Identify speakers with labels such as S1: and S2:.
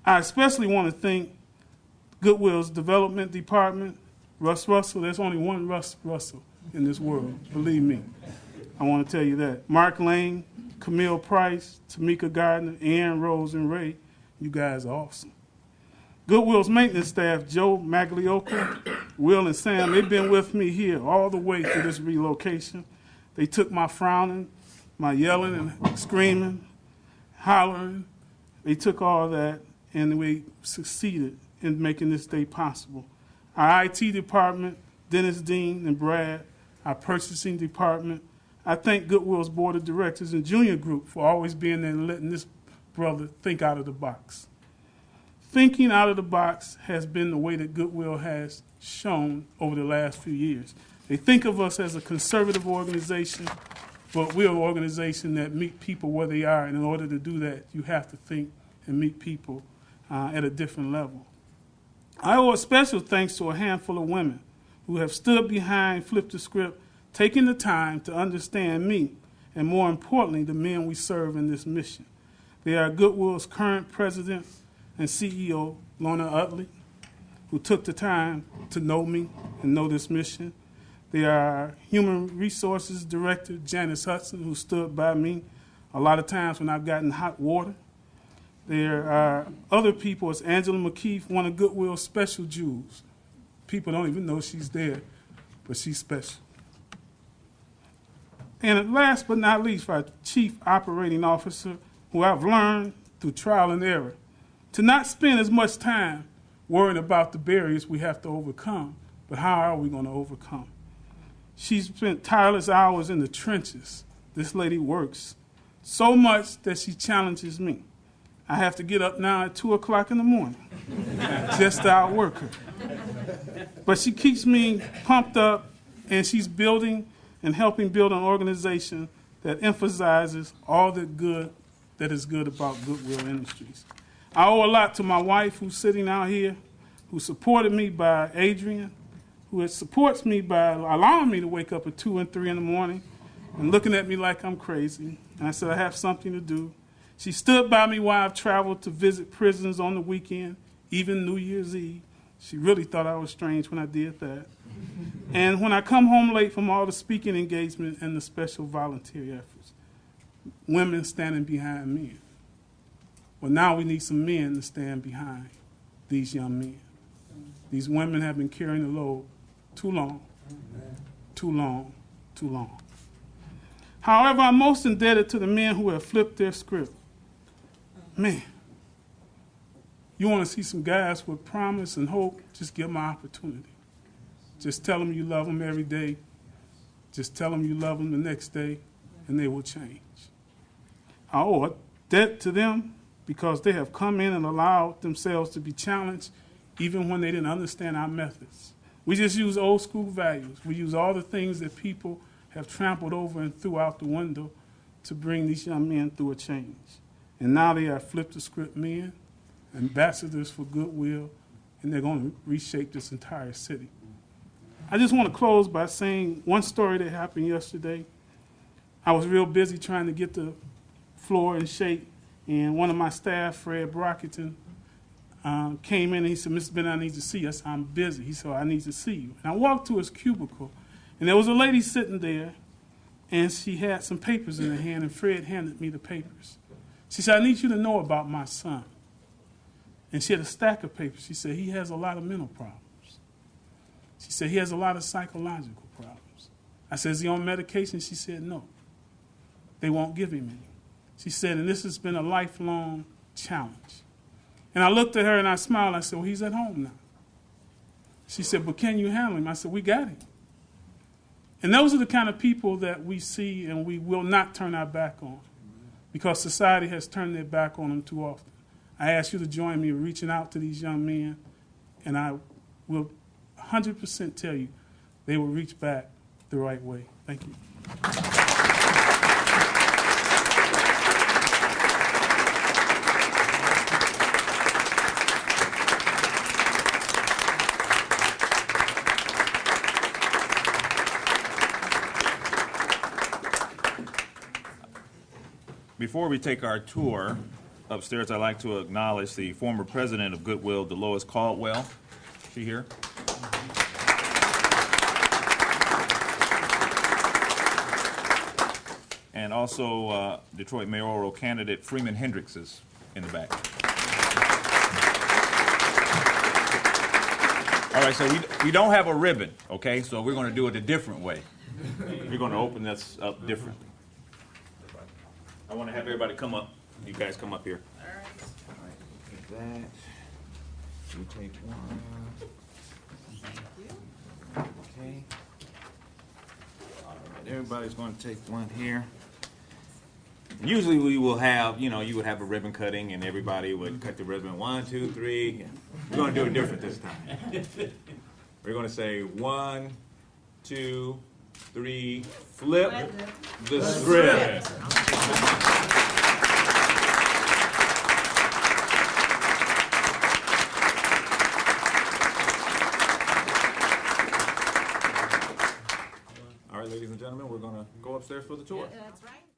S1: I especially want to thank Goodwill's development department, Russ Russell. There's only one Russ Russell in this world, believe me. I want to tell you that. Mark Lane, Camille Price, Tamika Gardner, Aaron Rose, and Ray, you guys are awesome. Goodwill's maintenance staff, Joe Maglioka, Will, and Sam, they've been with me here all the way through this relocation. They took my frowning, my yelling and screaming, hollering. They took all that, and we succeeded in making this day possible. Our IT department, Dennis Dean and Brad, our purchasing department. I thank Goodwill's board of directors and junior group for always being there and letting this brother think out of the box. Thinking out of the box has been the way that Goodwill has shown over the last few years. They think of us as a conservative organization, but we're an organization that meet people where they are, and in order to do that, you have to think and meet people at a different level. I owe a special thanks to a handful of women who have stood behind Flip the Script, taking the time to understand me, and more importantly, the men we serve in this mission. They are Goodwill's current president and CEO, Lorna Utley, who took the time to know me and know this mission. They are Human Resources Director, Janice Hudson, who stood by me a lot of times when I've gotten hot water. There are other people, it's Angela McKeith, one of Goodwill's special jewels. People don't even know she's there, but she's special. And last but not least, our Chief Operating Officer, who I've learned through trial and error, to not spend as much time worrying about the barriers we have to overcome, but how are we going to overcome? She's spent tireless hours in the trenches. This lady works so much that she challenges me. I have to get up now at 2 o'clock in the morning just to outwork her. But she keeps me pumped up, and she's building and helping build an organization that emphasizes all the good that is good about Goodwill Industries. I owe a lot to my wife, who's sitting out here, who supported me by Adrian, who supports me by allowing me to wake up at 2 and 3 in the morning and looking at me like I'm crazy. And I said, I have something to do. She stood by me while I've traveled to visit prisons on the weekend, even New Year's Eve. She really thought I was strange when I did that. And when I come home late from all the speaking engagement and the special volunteer efforts, women standing behind men. Well, now we need some men to stand behind these young men. These women have been carrying the load too long, too long, too long. However, I'm most indebted to the men who have flipped their script. Man, you want to see some guys with promise and hope, just give them an opportunity. Just tell them you love them every day. Just tell them you love them the next day, and they will change. I owe a debt to them because they have come in and allowed themselves to be challenged even when they didn't understand our methods. We just use old school values. We use all the things that people have trampled over and threw out the window to bring these young men through a change. And now they are Flip the Script men, ambassadors for Goodwill, and they're going to reshape this entire city. I just want to close by saying one story that happened yesterday. I was real busy trying to get the floor in shape, and one of my staff, Fred Brockington, came in and he said, Mr. Bennett, I need to see you. I said, I'm busy. He said, I need to see you. And I walked to his cubicle, and there was a lady sitting there, and she had some papers in her hand, and Fred handed me the papers. She said, I need you to know about my son. And she had a stack of papers. She said, he has a lot of mental problems. She said, he has a lot of psychological problems. I said, is he on medication? She said, no. They won't give him any. She said, and this has been a lifelong challenge. And I looked at her and I smiled. I said, well, he's at home now. She said, but can you handle him? I said, we got him. And those are the kind of people that we see and we will not turn our back on because society has turned their back on them too often. I ask you to join me in reaching out to these young men, and I will 100% tell you they will reach back the right way. Thank you.
S2: Before we take our tour upstairs, I'd like to acknowledge the former president of Goodwill, Dolores Caldwell. Is she here? And also Detroit mayoral candidate Freeman Hendricks is in the back. All right, so we don't have a ribbon, okay? So we're going to do it a different way. We're going to open this up differently. I want to have everybody come up. You guys come up here. All right, take that. You take one. Okay. All right, everybody's going to take one here. Usually we will have, you would have a ribbon cutting and everybody would cut the ribbon 1, 2, 3. We're going to do it different this time. We're going to say 1, 2, 3, flip the script. All right, ladies and gentlemen, we're going to go upstairs for the tour.
S3: That's right.